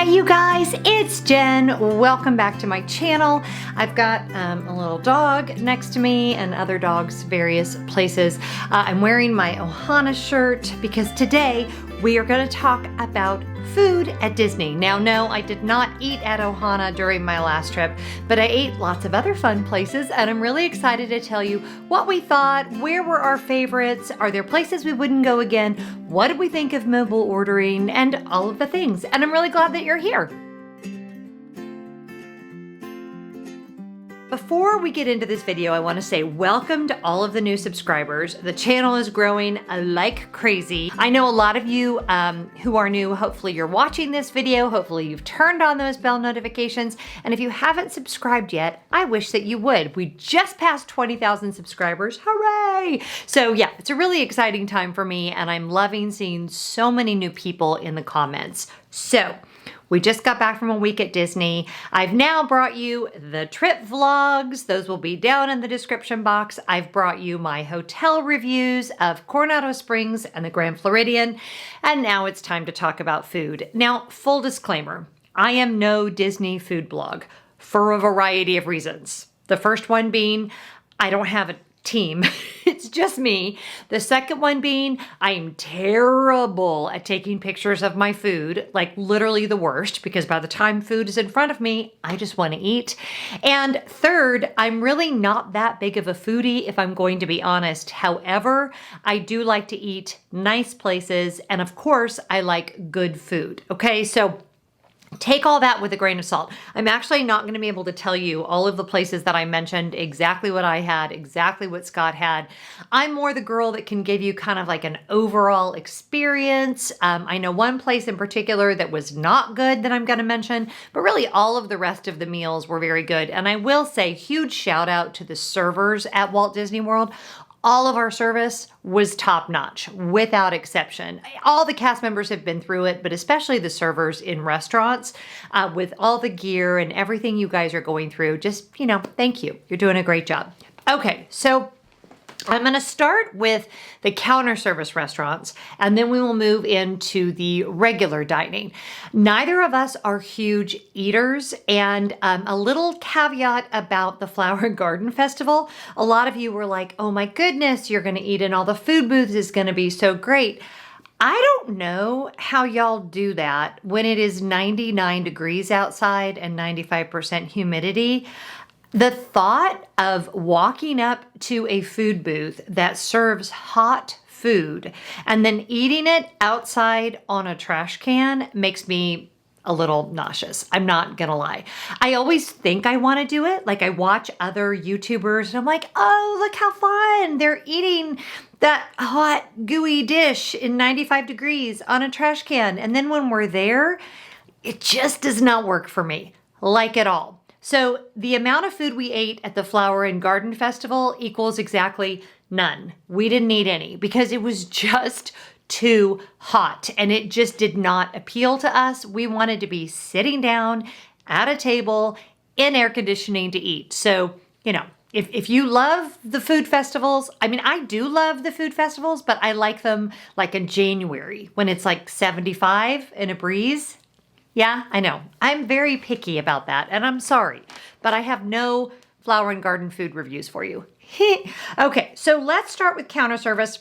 you guys, it's Jen. Welcome back to my channel. I've got a little dog next to me and other dogs various places. I'm wearing my Ohana shirt because today we are going to talk about food at Disney. Now, no, I did not eat at Ohana during my last trip, but I ate lots of other fun places, and I'm really excited to tell you what we thought, where were our favorites, are there places we wouldn't go again, what did we think of mobile ordering, and all of the things. And I'm really glad that you're here. Before we get into this video, I want to say welcome to all of the new subscribers. The channel is growing like crazy. I know a lot of you who are new, hopefully you're watching this video, hopefully you've turned on those bell notifications, and if you haven't subscribed yet, I wish that you would. We just passed 20,000 subscribers, hooray! So yeah, it's a really exciting time for me, and I'm loving seeing so many new people in the comments. So, we just got back from a week at Disney. I've now brought you the trip vlogs. Those will be down in the description box. I've brought you my hotel reviews of Coronado Springs and the Grand Floridian. And now it's time to talk about food. Now, full disclaimer, I am no Disney food blog for a variety of reasons. The first one being, I don't have a team. It's just me. The second one being, I am terrible at taking pictures of my food, like literally the worst, because by the time food is in front of me, I just want to eat. And third, I'm really not that big of a foodie, if I'm going to be honest. However, I do like to eat nice places, and of course, I like good food. Okay, so take all that with a grain of salt. I'm actually not going to be able to tell you all of the places that I mentioned, exactly what I had, exactly what Scott had. I'm more the girl that can give you kind of like an overall experience. I know one place in particular that was not good that I'm going to mention, but really all of the rest of the meals were very good. And I will say huge shout out to the servers at Walt Disney World. All of our service was top notch, without exception. All the cast members have been through it, but especially the servers in restaurants with all the gear and everything you guys are going through. Just, thank you. You're doing a great job. Okay, so I'm going to start with the counter service restaurants, and then we will move into the regular dining. Neither of us are huge eaters, and a little caveat about the Flower and Garden Festival. A lot of you were like, oh my goodness, you're going to eat in all the food booths, is going to be so great. I don't know how y'all do that when it is 99 degrees outside and 95% humidity. The thought of walking up to a food booth that serves hot food and then eating it outside on a trash can makes me a little nauseous. I'm not gonna lie. I always think I wanna do it. Like I watch other YouTubers and I'm like, oh, look how fun. They're eating that hot gooey dish in 95 degrees on a trash can. And then when we're there, it just does not work for me, like at all. So the amount of food we ate at the Flower and Garden Festival equals exactly none. We didn't eat any because it was just too hot and it just did not appeal to us. We wanted to be sitting down at a table in air conditioning to eat. So, if you love the food festivals, I mean, I do love the food festivals, but I like them like in January when it's like 75 and a breeze. Yeah, I know. I'm very picky about that, and I'm sorry, but I have no Flower and Garden food reviews for you. Okay, so let's start with counter service.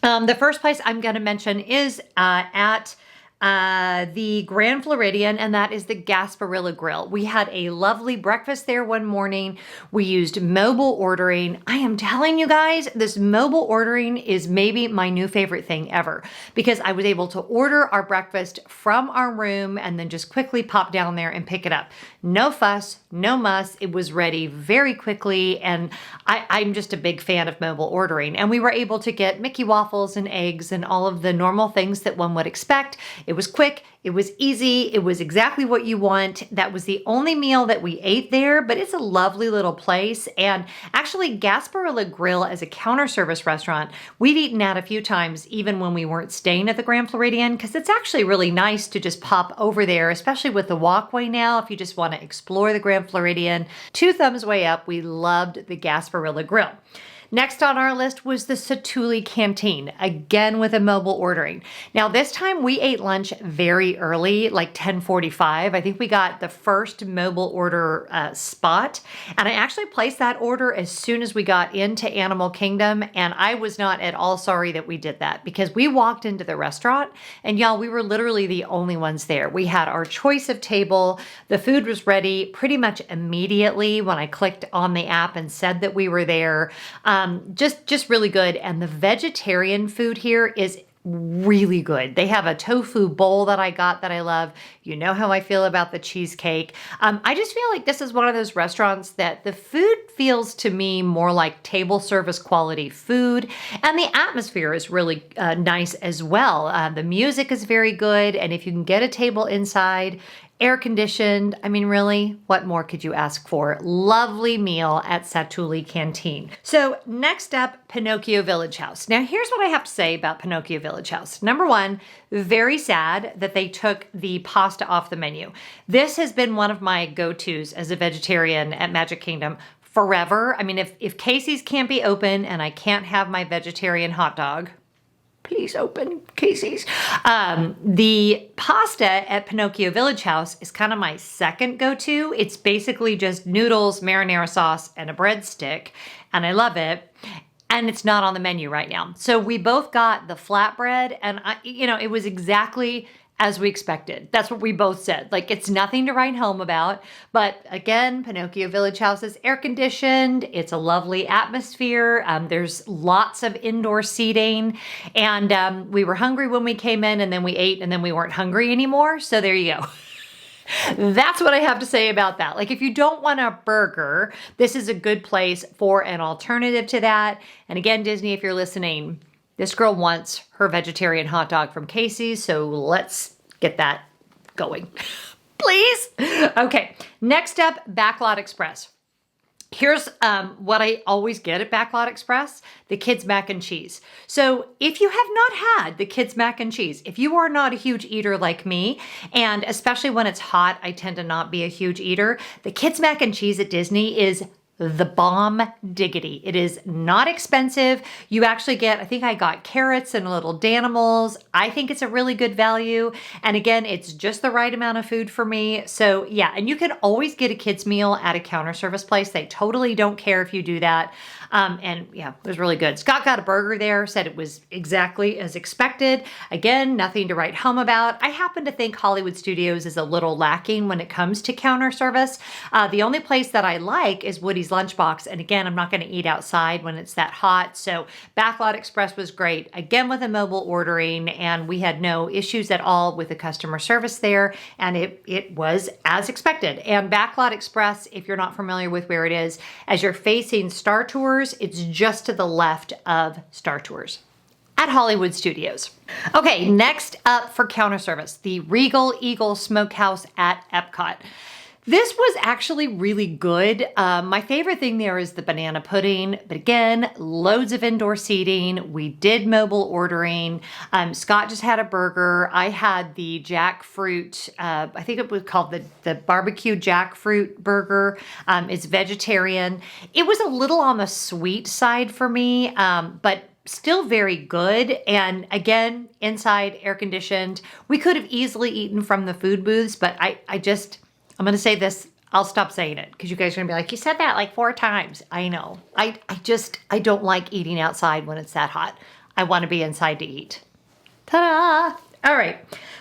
The first place I'm going to mention is at the Grand Floridian, and that is the Gasparilla Grill. We had a lovely breakfast there one morning. We used mobile ordering. I am telling you guys, this mobile ordering is maybe my new favorite thing ever because I was able to order our breakfast from our room and then just quickly pop down there and pick it up. No fuss, no muss. It was ready very quickly, and I'm just a big fan of mobile ordering. And we were able to get Mickey waffles and eggs and all of the normal things that one would expect. It was quick, it was easy, it was exactly what you want. That was the only meal that we ate there, but it's a lovely little place. And actually, Gasparilla Grill as a counter service restaurant, we've eaten at a few times, even when we weren't staying at the Grand Floridian, because it's actually really nice to just pop over there, especially with the walkway now, if you just want to explore the Grand Floridian. 2 thumbs way up, we loved the Gasparilla Grill. Next on our list was the Satuli Canteen, again with a mobile ordering. Now this time we ate lunch very early, like 10:45. I think we got the first mobile order spot, and I actually placed that order as soon as we got into Animal Kingdom, and I was not at all sorry that we did that because we walked into the restaurant and y'all, we were literally the only ones there. We had our choice of table. The food was ready pretty much immediately when I clicked on the app and said that we were there. Just really good. And the vegetarian food here is really good. They have a tofu bowl that I got that I love. You know how I feel about the cheesecake. I just feel like this is one of those restaurants that the food feels to me more like table service quality food, and the atmosphere is really nice as well. The music is very good, and if you can get a table inside, air conditioned, I mean, really, what more could you ask for? Lovely meal at Satuli Canteen. So next up, Pinocchio Village House. Now here's what I have to say about Pinocchio Village House. Number one, very sad that they took the pasta off the menu. This has been one of my go-tos as a vegetarian at Magic Kingdom forever. I mean, if Casey's can't be open and I can't have my vegetarian hot dog, please open Casey's. The pasta at Pinocchio Village House is kind of my second go-to. It's basically just noodles, marinara sauce, and a breadstick, and I love it. And it's not on the menu right now. So we both got the flatbread, and it was exactly as we expected. That's what we both said. Like, it's nothing to write home about. But again, Pinocchio Village House is air conditioned. It's a lovely atmosphere. There's lots of indoor seating. And we were hungry when we came in, and then we ate, and then we weren't hungry anymore. So there you go. That's what I have to say about that. Like, if you don't want a burger, this is a good place for an alternative to that. And again, Disney, if you're listening, this girl wants her vegetarian hot dog from Casey's, so let's get that going. Please? Okay, next up, Backlot Express. Here's what I always get at Backlot Express, the kids mac and cheese. So if you have not had the kids mac and cheese, if you are not a huge eater like me, and especially when it's hot, I tend to not be a huge eater, the kids mac and cheese at Disney is the bomb diggity. It is not expensive. You actually get, I think I got carrots and little Danimals. I think it's a really good value. And again, it's just the right amount of food for me. So yeah, and you can always get a kid's meal at a counter service place. They totally don't care if you do that. And yeah, it was really good. Scott got a burger there, said it was exactly as expected. Again, nothing to write home about. I happen to think Hollywood Studios is a little lacking when it comes to counter service. The only place that I like is Woody's Lunchbox. And again, I'm not going to eat outside when it's that hot. So Backlot Express was great, again with a mobile ordering, and we had no issues at all with the customer service there. And it was as expected. And Backlot Express, if you're not familiar with where it is, as you're facing Star Tours, it's just to the left of Star Tours at Hollywood Studios. Okay, next up for counter service, the Regal Eagle Smokehouse at Epcot. This was actually really good. My favorite thing there is the banana pudding, but again, loads of indoor seating. We did mobile ordering. Scott just had a burger. I had the jackfruit, I think it was called the barbecue jackfruit burger. It's vegetarian. It was a little on the sweet side for me, but still very good. And again, inside air conditioned. We could have easily eaten from the food booths, but I'm going to say this. I'll stop saying it because you guys are going to be like, you said that like 4 times. I know. I don't like eating outside when it's that hot. I want to be inside to eat. Ta-da! All right,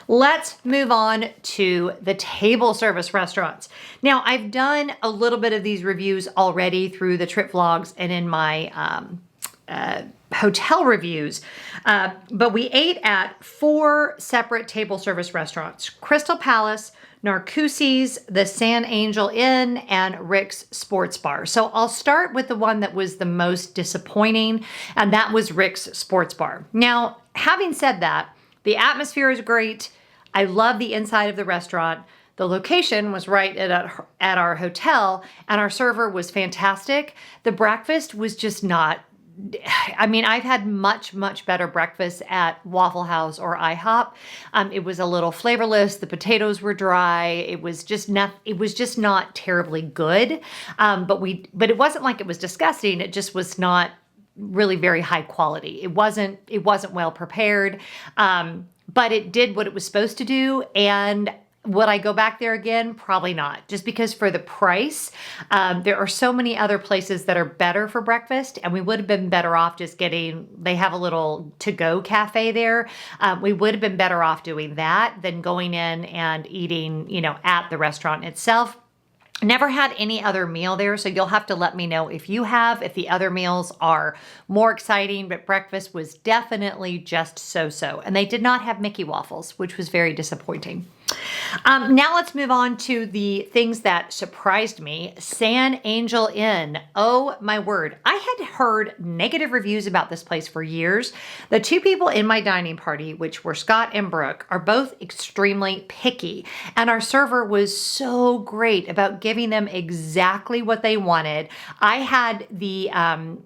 let's move on to the table service restaurants. Now, I've done a little bit of these reviews already through the trip vlogs and in my hotel reviews, but we ate at 4 separate table service restaurants: Crystal Palace, Narcoosee's, the San Angel Inn, and Rick's Sports Bar. So I'll start with the one that was the most disappointing, and that was Rick's Sports Bar. Now, having said that, the atmosphere is great. I love the inside of the restaurant. The location was right at our hotel, and our server was fantastic. The breakfast was just not, I mean, I've had much, much better breakfast at Waffle House or IHOP. It was a little flavorless. The potatoes were dry. It was just not terribly good. But it wasn't like it was disgusting. It just was not really very high quality. It wasn't well prepared, but it did what it was supposed to do. And would I go back there again? Probably not. Just because for the price, there are so many other places that are better for breakfast, and we would have been better off just they have a little to-go cafe there. We would have been better off doing that than going in and eating, at the restaurant itself. Never had any other meal there, so you'll have to let me know if you have, if the other meals are more exciting, but breakfast was definitely just so-so. And they did not have Mickey waffles, which was very disappointing. Now let's move on to the things that surprised me. San Angel Inn. Oh my word. I had heard negative reviews about this place for years. The two people in my dining party, which were Scott and Brooke, are both extremely picky. And our server was so great about giving them exactly what they wanted. I had the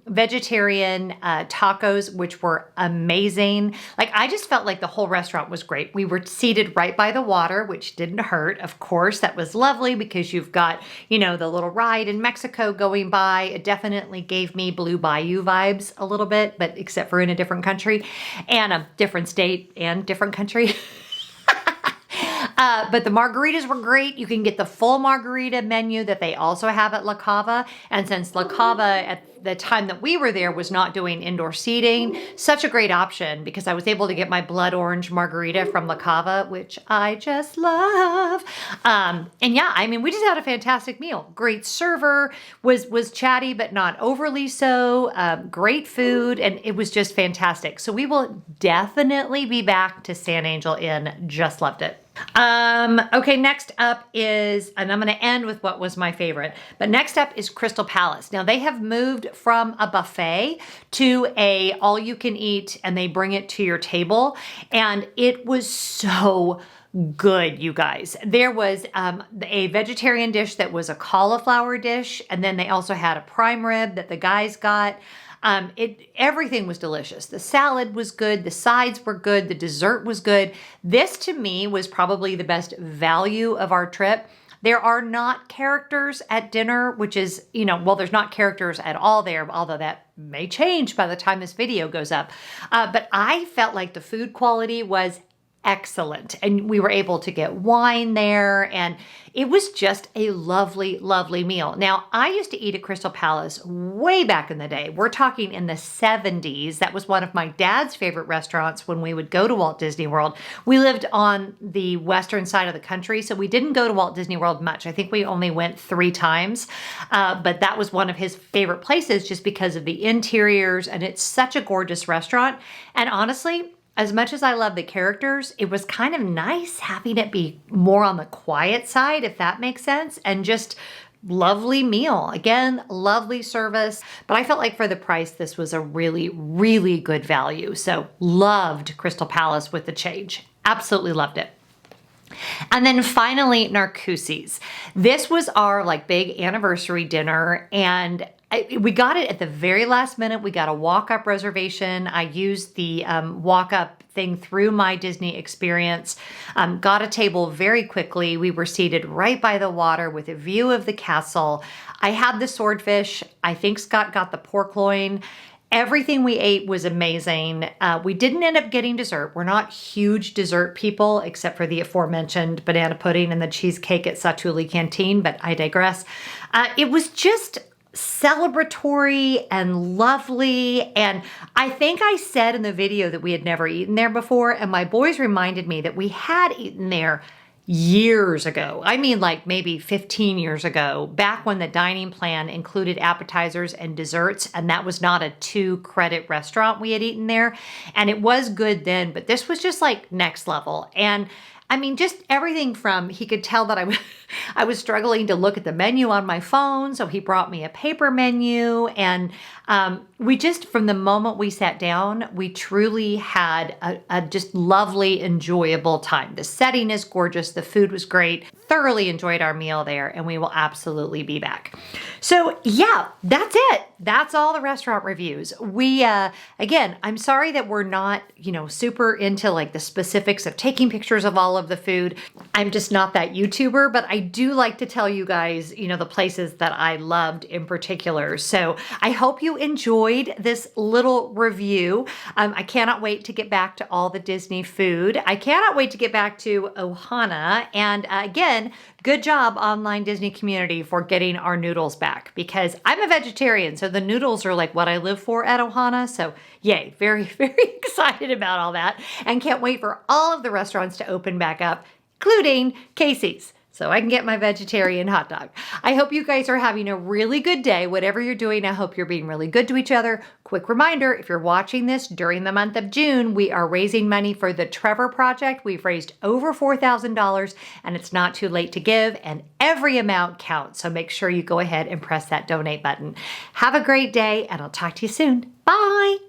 vegetarian tacos, which were amazing. Like, I just felt like the whole restaurant was great. We were seated right by the water, which didn't hurt. Of course, that was lovely because you've got, the little ride in Mexico going by. It definitely gave me Blue Bayou vibes a little bit, but except for in a different country and a different state and different country. But the margaritas were great. You can get the full margarita menu that they also have at La Cava. And since La Cava at the time that we were there was not doing indoor seating, such a great option because I was able to get my blood orange margarita from La Cava, which I just love. And yeah, we just had a fantastic meal. Great server, was chatty but not overly so. Great food, and it was just fantastic. So we will definitely be back to San Angel Inn. Just loved it. Okay, next up is, and I'm going to end with what was my favorite, but next up is Crystal Palace. Now they have moved from a buffet to a all you can eat, and they bring it to your table. And it was so good, you guys. There was a vegetarian dish that was a cauliflower dish. And then they also had a prime rib that the guys got. Everything was delicious. The salad was good. The sides were good. The dessert was good. This to me was probably the best value of our trip. There are not characters at dinner, which is, there's not characters at all there, although that may change by the time this video goes up. But I felt like the food quality was excellent. And we were able to get wine there, and it was just a lovely, lovely meal. Now, I used to eat at Crystal Palace way back in the day. We're talking in the 70s. That was one of my dad's favorite restaurants when we would go to Walt Disney World. We lived on the western side of the country, so we didn't go to Walt Disney World much. I think we only went 3 times, but that was one of his favorite places just because of the interiors, and it's such a gorgeous restaurant. And honestly, as much as I love the characters, it was kind of nice having it be more on the quiet side, if that makes sense, and just lovely meal. Again, lovely service, but I felt like for the price, this was a really, really good value. So loved Crystal Palace with the change. Absolutely loved it. And then finally, Narcoosee. This was our big anniversary dinner, and we got it at the very last minute. We got a walk-up reservation. I used the walk-up thing through my Disney experience. Got a table very quickly. We were seated right by the water with a view of the castle. I had the swordfish. I think Scott got the pork loin. Everything we ate was amazing. We didn't end up getting dessert. We're not huge dessert people, except for the aforementioned banana pudding and the cheesecake at Satuli Canteen, but I digress. It was just celebratory and lovely. And I think I said in the video that we had never eaten there before, and my boys reminded me that we had eaten there years ago. Maybe 15 years ago, back when the dining plan included appetizers and desserts, and that was not a 2-credit restaurant we had eaten there. And it was good then, but this was just next level. And just everything from, he could tell that I was struggling to look at the menu on my phone, so he brought me a paper menu, and we just, from the moment we sat down, we truly had a just lovely, enjoyable time. The setting is gorgeous, the food was great, thoroughly enjoyed our meal there, and we will absolutely be back. So yeah, that's it. That's all the restaurant reviews. We, again, I'm sorry that we're not, super into the specifics of taking pictures of all all of the food. I'm just not that YouTuber, but I do like to tell you guys, you know, the places that I loved in particular. So I hope you enjoyed this little review. I cannot wait to get back to all the Disney food. I cannot wait to get back to Ohana. And again, good job, online Disney community, for getting our noodles back, because I'm a vegetarian, so the noodles are like what I live for at Ohana. So yay, very, very excited about all that, and can't wait for all of the restaurants to open back up, including Casey's, so I can get my vegetarian hot dog. I hope you guys are having a really good day. Whatever you're doing, I hope you're being really good to each other. Quick reminder, if you're watching this during the month of June, we are raising money for the Trevor Project. We've raised over $4,000, and it's not too late to give, and every amount counts. So make sure you go ahead and press that donate button. Have a great day, and I'll talk to you soon. Bye.